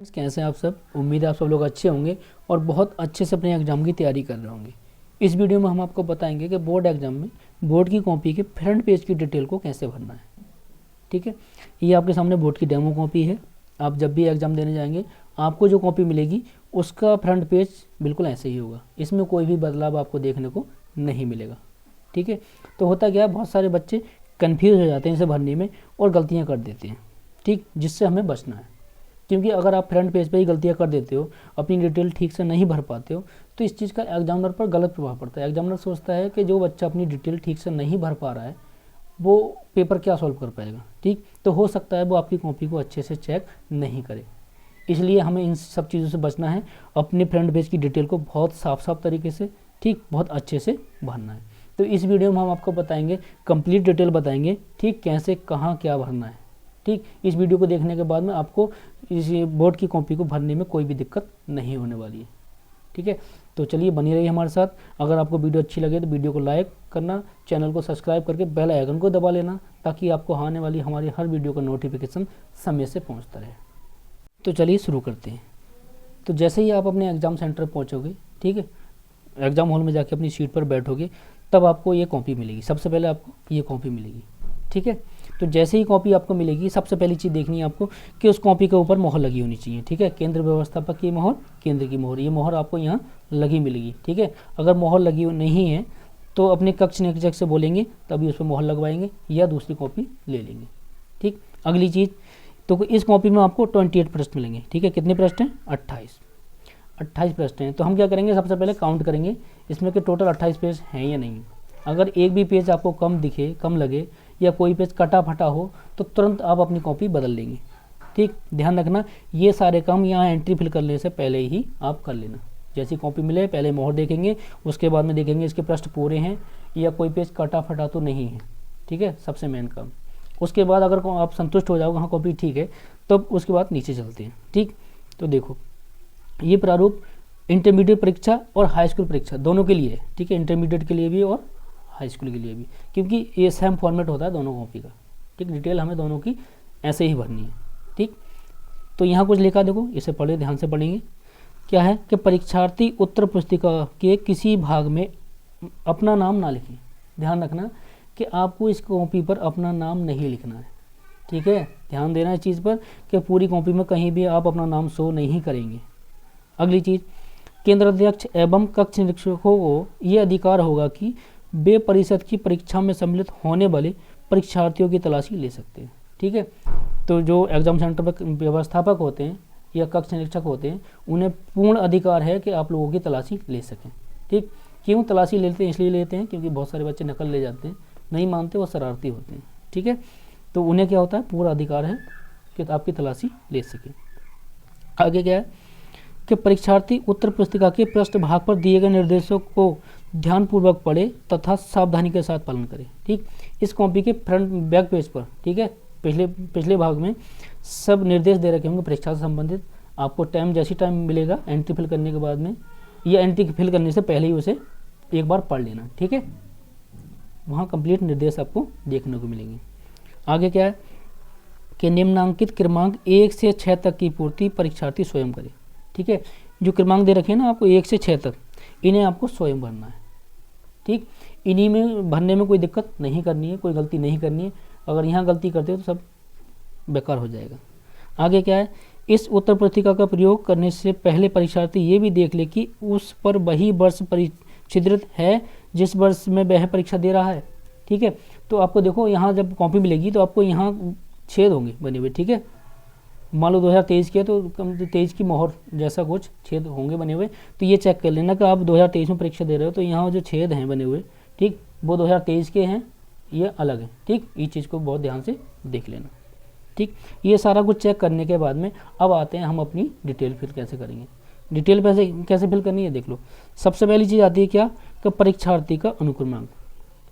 कैसे हैं आप सब। उम्मीद है आप सब लोग अच्छे होंगे और बहुत अच्छे से अपने एग्ज़ाम की तैयारी कर रहे होंगे। इस वीडियो में हम आपको बताएंगे कि बोर्ड एग्जाम में बोर्ड की कॉपी के फ्रंट पेज की डिटेल को कैसे भरना है। ठीक है, ये आपके सामने बोर्ड की डेमो कॉपी है। आप जब भी एग्ज़ाम देने जाएंगे आपको जो कॉपी मिलेगी उसका फ्रंट पेज बिल्कुल ऐसे ही होगा, इसमें कोई भी बदलाव आपको देखने को नहीं मिलेगा। ठीक है, तो होता क्या है, बहुत सारे बच्चे कन्फ्यूज़ हो जाते हैं इसे भरने में और गलतियाँ कर देते हैं। ठीक, जिससे हमें बचना है, क्योंकि अगर आप फ्रंट पेज पे ही गलतियाँ कर देते हो, अपनी डिटेल ठीक से नहीं भर पाते हो, तो इस चीज़ का एग्जामिनर पर गलत प्रभाव पड़ता है। एग्जामिनर सोचता है कि जो बच्चा अपनी डिटेल ठीक से नहीं भर पा रहा है वो पेपर क्या सॉल्व कर पाएगा। ठीक, तो हो सकता है वो आपकी कॉपी को अच्छे से चेक नहीं करे। इसलिए हमें इन सब चीज़ों से बचना है। अपने फ्रंट पेज की डिटेल को बहुत साफ तरीके से, ठीक, बहुत अच्छे से भरना है। तो इस वीडियो में हम आपको बताएंगे, कंप्लीट डिटेल बताएंगे, ठीक, कैसे कहाँ क्या भरना है। ठीक, इस वीडियो को देखने के बाद में आपको इस बोर्ड की कॉपी को भरने में कोई भी दिक्कत नहीं होने वाली है। ठीक है, तो चलिए बनी रहिए हमारे साथ। अगर आपको वीडियो अच्छी लगे तो वीडियो को लाइक करना, चैनल को सब्सक्राइब करके बेल आइकन को दबा लेना, ताकि आपको आने वाली हमारी हर वीडियो का नोटिफिकेशन समय से पहुंचता रहे। तो चलिए शुरू करते हैं। तो जैसे ही आप अपने एग्ज़ाम सेंटर पहुँचोगे, ठीक है, एग्ज़ाम हॉल में जाके अपनी सीट पर बैठोगे, तब आपको ये कॉपी मिलेगी। सबसे पहले आपको ये कॉपी मिलेगी। ठीक है, तो जैसे ही कॉपी आपको मिलेगी, सबसे पहली चीज़ देखनी है आपको कि उस कॉपी के ऊपर मोहर लगी होनी चाहिए। ठीक है, केंद्र व्यवस्थापक की मोहर, केंद्र की मोहर, ये मोहर आपको यहाँ लगी मिलेगी। ठीक है, अगर मोहर लगी नहीं है तो अपने कक्ष निरीक्षक से बोलेंगे, तभी उस पर मोहर लगवाएंगे या दूसरी कॉपी ले लेंगे। ठीक, अगली चीज़, तो इस कॉपी में आपको 28 प्रश्न मिलेंगे। ठीक है, कितने प्रश्न हैं? 28 प्रश्न हैं। तो हम क्या करेंगे, सबसे पहले काउंट करेंगे इसमें कि टोटल 28 पेज हैं या नहीं। अगर एक भी पेज आपको कम दिखे, कम लगे, या कोई पेज कटा फटा हो, तो तुरंत आप अपनी कॉपी बदल लेंगे। ठीक, ध्यान रखना, ये सारे काम यहाँ एंट्री फिल करने से पहले ही आप कर लेना। जैसी कॉपी मिले पहले मोहर देखेंगे, उसके बाद में देखेंगे इसके पृष्ठ पूरे हैं या कोई पेज कटा फटा तो नहीं है। ठीक है, सबसे मेन काम। उसके बाद अगर आप संतुष्ट हो जाओगे, हाँ कॉपी ठीक है, तब उसके बाद नीचे चलते हैं। ठीक, तो देखो ये प्रारूप इंटरमीडिएट परीक्षा और हाई स्कूल परीक्षा दोनों के लिए है। ठीक है, इंटरमीडिएट के लिए भी और हाई स्कूल के लिए भी, क्योंकि ये सेम फॉर्मेट होता है दोनों कॉपी का। ठीक, डिटेल हमें दोनों की ऐसे ही भरनी है। ठीक, तो यहाँ कुछ लिखा, देखो इसे पढ़े, ध्यान से पढ़ेंगे। क्या है कि परीक्षार्थी उत्तर पुस्तिका के किसी भाग में अपना नाम ना लिखें। ध्यान रखना कि आपको इस कॉपी पर अपना नाम नहीं लिखना है। ठीक है, ध्यान देना इस चीज़ पर कि पूरी कॉपी में कहीं भी आप अपना नाम शो नहीं करेंगे। अगली चीज़, केंद्र अध्यक्ष एवं कक्ष निरीक्षकों को ये अधिकार होगा कि वे परिषद की परीक्षा में सम्मिलित होने वाले परीक्षार्थियों की तलाशी ले सकते हैं। ठीक है, तो जो एग्जाम सेंटर पर व्यवस्थापक होते हैं या कक्ष निरीक्षक होते हैं, उन्हें पूर्ण अधिकार है कि आप लोगों की तलाशी ले सकें। ठीक, क्यों तलाशी लेते हैं? इसलिए लेते हैं क्योंकि बहुत सारे बच्चे नकल ले जाते हैं, नहीं मानते, वो शरारती होते हैं। ठीक है, तो उन्हें क्या होता है, पूरा अधिकार है कि आपकी तलाशी ले सकें। आगे क्या है कि परीक्षार्थी उत्तर पुस्तिका के पृष्ठ भाग पर दिए गए निर्देशों को ध्यानपूर्वक पढ़े तथा सावधानी के साथ पालन करें। ठीक, इस कॉपी के फ्रंट बैक पेज पर, ठीक है, पिछले भाग में सब निर्देश दे रखे होंगे परीक्षा से संबंधित। आपको जैसी टाइम मिलेगा एंट्री फिल करने के बाद में, या एंट्री फिल करने से पहले ही उसे एक बार पढ़ लेना। ठीक है, वहाँ कंप्लीट निर्देश आपको देखने को मिलेंगे। आगे क्या है कि निम्नांकित क्रमांक 1 से 6 तक की पूर्ति परीक्षार्थी स्वयं करे। ठीक है, जो क्रमांक दे रखे हैं ना आपको 1 से 6 तक, इन्हें आपको स्वयं भरना है। ठीक, इन्हीं में भरने में कोई दिक्कत नहीं करनी है, कोई गलती नहीं करनी है। अगर यहाँ गलती करते हो तो सब बेकार हो जाएगा। आगे क्या है, इस उत्तर पुस्तिका का प्रयोग करने से पहले परीक्षार्थी ये भी देख ले कि उस पर वही वर्ष छिद्रित है जिस वर्ष में वह परीक्षा दे रहा है। ठीक है, तो आपको देखो यहाँ जब कॉपी मिलेगी तो आपको यहाँ छेद होंगे बने हुए। ठीक है, मान लो 2023 के तो 23 की मोहर जैसा कुछ छेद होंगे बने हुए, तो ये चेक कर लेना कि आप 2023 में परीक्षा दे रहे हो तो यहाँ जो छेद हैं बने हुए, ठीक, वो 2023 के हैं, ये अलग है। ठीक, इस चीज़ को बहुत ध्यान से देख लेना। ठीक, ये सारा कुछ चेक करने के बाद में अब आते हैं हम अपनी डिटेल फिल कैसे करेंगे। डिटेल कैसे फिल करनी है देख लो। सबसे पहली चीज़ आती है क्या, कि परीक्षार्थी का अनुक्रमांक।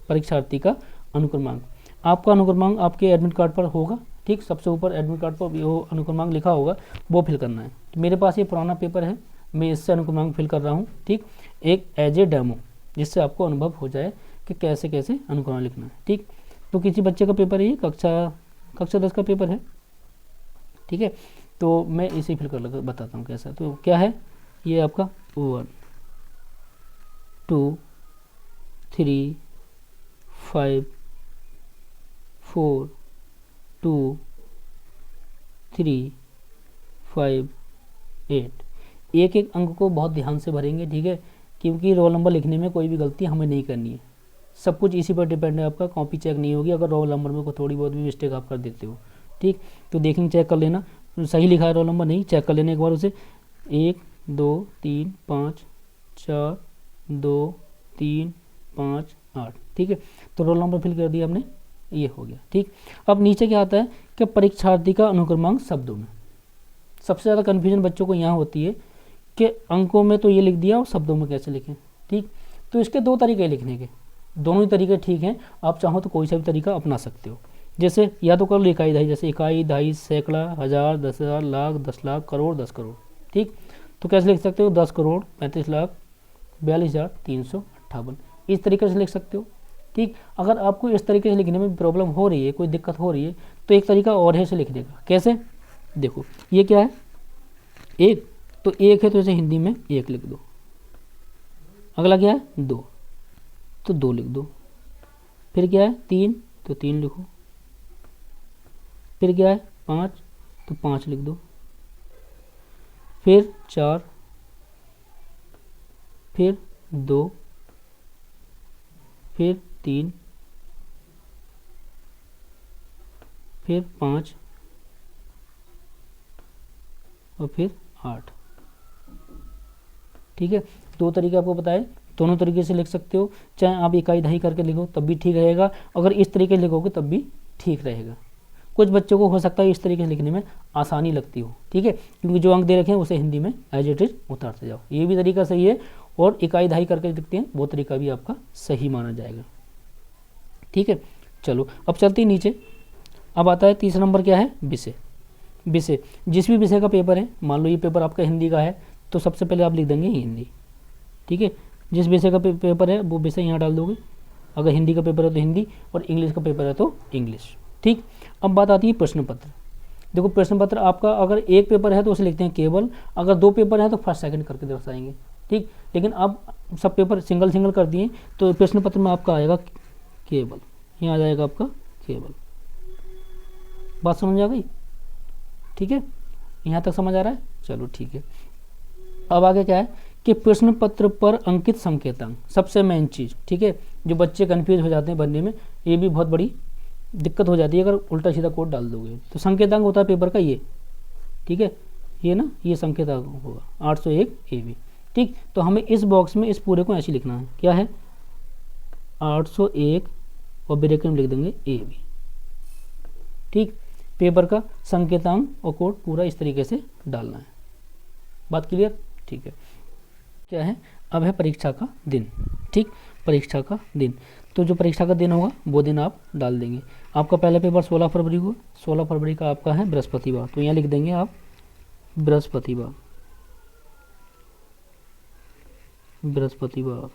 परीक्षार्थी का अनुक्रमांक, आपका अनुक्रमांक आपके एडमिट कार्ड पर होगा। ठीक, सबसे ऊपर एडमिट कार्ड पर वो अनुक्रमांक लिखा होगा, वो फिल करना है। तो मेरे पास ये पुराना पेपर है, मैं इससे अनुक्रमांक फिल कर रहा हूँ। ठीक, एक एज ए डेमो, जिससे आपको अनुभव हो जाए कि कैसे कैसे अनुक्रमांक लिखना है। ठीक, तो किसी बच्चे का पेपर है, ये कक्षा 10 का पेपर है। ठीक है, तो मैं इसे फिल कर बताता हूँ कैसा। तो क्या है, ये आपका 1 2 3 5 4 2 3 5 8। एक एक अंक को बहुत ध्यान से भरेंगे, ठीक है, क्योंकि रोल नंबर लिखने में कोई भी गलती हमें नहीं करनी है। सब कुछ इसी पर डिपेंड है, आपका कॉपी चेक नहीं होगी अगर रोल नंबर में कोई थोड़ी बहुत भी मिस्टेक आप कर देते हो, ठीक। तो देखेंगे, चेक कर लेना सही लिखा है रोल नंबर, नहीं, चेक कर लेना एक बार उसे। 1 2 3 5 4 2 3 5 8, ठीक है। तो रोल नंबर फिल कर दिया हमने, ये हो गया, ठीक। अब नीचे क्या आता है कि परीक्षार्थी का अनुक्रमांक शब्दों में। सबसे ज़्यादा कन्फ्यूजन बच्चों को यहाँ होती है कि अंकों में तो ये लिख दिया और शब्दों में कैसे लिखें, ठीक। तो इसके दो तरीके लिखने के, दोनों ही तरीके ठीक हैं, आप चाहो तो कोई सा भी तरीका अपना सकते हो। जैसे या तो कर लो इकाई दहाई, जैसे इकाई दहाई सैकड़ा हज़ार 10,000 लाख 10 लाख करोड़ 10 करोड़, ठीक। तो कैसे लिख सकते हो, 10 करोड़ 35 लाख 42,358, इस तरीके से लिख सकते हो, ठीक। अगर आपको इस तरीके से लिखने में प्रॉब्लम हो रही है, कोई दिक्कत हो रही है, तो एक तरीका और है इसे लिखने का। कैसे, देखो ये क्या है, एक, तो एक है तो इसे हिंदी में एक लिख दो। अगला क्या है, 2, तो 2 लिख दो। फिर क्या है, 3, तो 3 लिखो। फिर क्या है, 5, तो 5 लिख दो। फिर 4, फिर 2, फिर 3, फिर 5 और फिर 8, ठीक है। दो तरीके आपको बताए, दोनों तरीके से लिख सकते हो, चाहे आप इकाई दहाई करके लिखो तब भी ठीक रहेगा, अगर इस तरीके से लिखोगे तब भी ठीक रहेगा। कुछ बच्चों को हो सकता है इस तरीके से लिखने में आसानी लगती हो, ठीक है, क्योंकि जो अंक दे रखे हैं उसे हिंदी में एज इट इज उतारते जाओ, ये भी तरीका सही है। और इकाई दहाई करके लिखते हैं वो तरीका भी आपका सही माना जाएगा, ठीक है। चलो अब चलते हैं नीचे। अब आता है तीसरा नंबर, क्या है, विषय। विषय, जिस भी विषय का पेपर है, मान लो ये पेपर आपका हिंदी का है, तो सबसे पहले आप लिख देंगे हिंदी, ठीक है। जिस विषय का पेपर है वो विषय यहाँ डाल दोगे, अगर हिंदी का पेपर है तो हिंदी, और इंग्लिश का पेपर है तो इंग्लिश, ठीक। अब बात आती है प्रश्न पत्र। देखो प्रश्न पत्र आपका अगर एक पेपर है तो उसे लिखते हैं केवल, अगर 2 पेपर है तो फर्स्ट सेकंड करके दर्शाएंगे, ठीक। लेकिन अब सब पेपर सिंगल सिंगल कर दिए, तो प्रश्न पत्र में आपका आएगा केवल, यहाँ आ जाएगा आपका केवल। बात समझ आ गई, ठीक है, यहाँ तक समझ आ रहा है, चलो ठीक है। अब आगे क्या है कि प्रश्न पत्र पर अंकित संकेतांक, सबसे मेन चीज़, ठीक है। जो बच्चे कंफ्यूज हो जाते हैं भरने में, ये भी बहुत बड़ी दिक्कत हो जाती है अगर उल्टा सीधा कोड डाल दोगे। तो संकेतांक होता है पेपर का ये, ठीक है, ये ना, ये संकेतांक होगा 801 AB, ठीक। तो हमें इस बॉक्स में इस पूरे को ऐसे लिखना है, क्या है, 801 और ब्रैकेट में लिख देंगे AB, ठीक। पेपर का संकेतांक और कोड पूरा इस तरीके से डालना है। बात क्लियर, ठीक है। क्या है, अब है परीक्षा का दिन, ठीक, परीक्षा का दिन। तो जो परीक्षा का दिन होगा वो दिन आप डाल देंगे। आपका पहला पेपर 16 फरवरी को, 16 फरवरी का आपका है बृहस्पतिवार, तो यहाँ लिख देंगे आप बृहस्पतिवार, बृहस्पतिवार,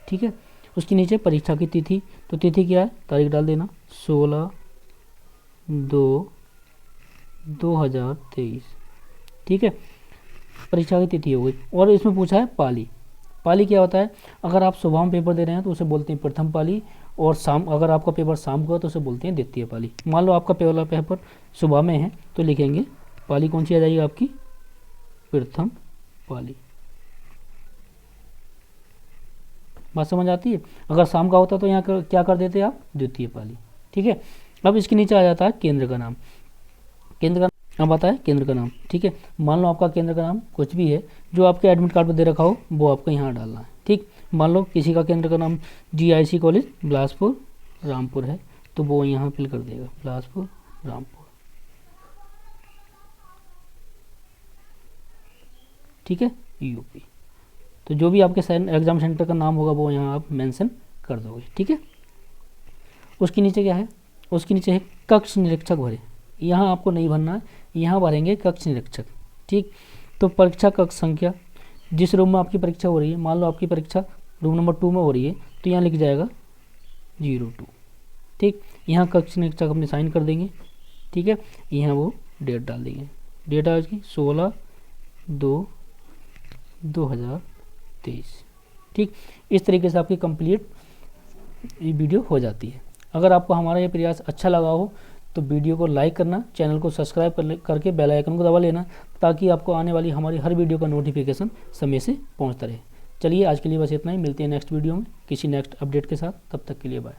ठीक है। उसके नीचे परीक्षा की तिथि, तो तिथि क्या है, तारीख डाल देना 16/2/2023, ठीक है। परीक्षा की तिथि हो गई। और इसमें पूछा है पाली। पाली क्या होता है, अगर आप सुबह में पेपर दे रहे हैं तो उसे बोलते हैं प्रथम पाली, और शाम, अगर आपका पेपर शाम को है तो उसे बोलते हैं द्वितीय पाली। मान लो आपका पहला पेपर सुबह में है तो लिखेंगे पाली कौन सी आ जाएगी आपकी, प्रथम पाली। बात समझ आती है। अगर शाम का होता तो यहाँ क्या कर देते आप, द्वितीय पाली, ठीक है। अब इसके नीचे आ जाता है केंद्र का नाम। केंद्र का अब आता है केंद्र का नाम, ठीक है। मान लो आपका केंद्र का नाम कुछ भी है जो आपके एडमिट कार्ड पर दे रखा हो, वो आपको यहाँ डालना है, ठीक। मान लो किसी का केंद्र का नाम GIC कॉलेज बिलासपुर रामपुर है, तो वो यहाँ फिल कर देगा बिलासपुर रामपुर, ठीक है, UP। तो जो भी आपके एग्जाम सेंटर का नाम होगा वो यहाँ आप मेंशन कर दोगे, ठीक है। उसके नीचे क्या है, उसके नीचे है कक्ष निरीक्षक भरे। यहाँ आपको नहीं भरना है, यहाँ भरेंगे कक्ष निरीक्षक, ठीक। तो परीक्षा कक्ष संख्या, जिस रूम में आपकी परीक्षा हो रही है, मान लो आपकी परीक्षा रूम नंबर 2 में हो रही है तो यहाँ लिख जाएगा 02, ठीक। यहाँ कक्ष निरीक्षक अपने साइन कर देंगे, ठीक है, यहाँ वो डेट डाल देंगे, डेट आज की 16/2/2023। ठीक, इस तरीके से आपकी कंप्लीट ये वीडियो हो जाती है। अगर आपको हमारा ये प्रयास अच्छा लगा हो तो वीडियो को लाइक करना, चैनल को सब्सक्राइब करके बेल आइकन को दबा लेना, ताकि आपको आने वाली हमारी हर वीडियो का नोटिफिकेशन समय से पहुंचता रहे। चलिए आज के लिए बस इतना ही, मिलते हैं नेक्स्ट वीडियो में किसी नेक्स्ट अपडेट के साथ, तब तक के लिए बाय।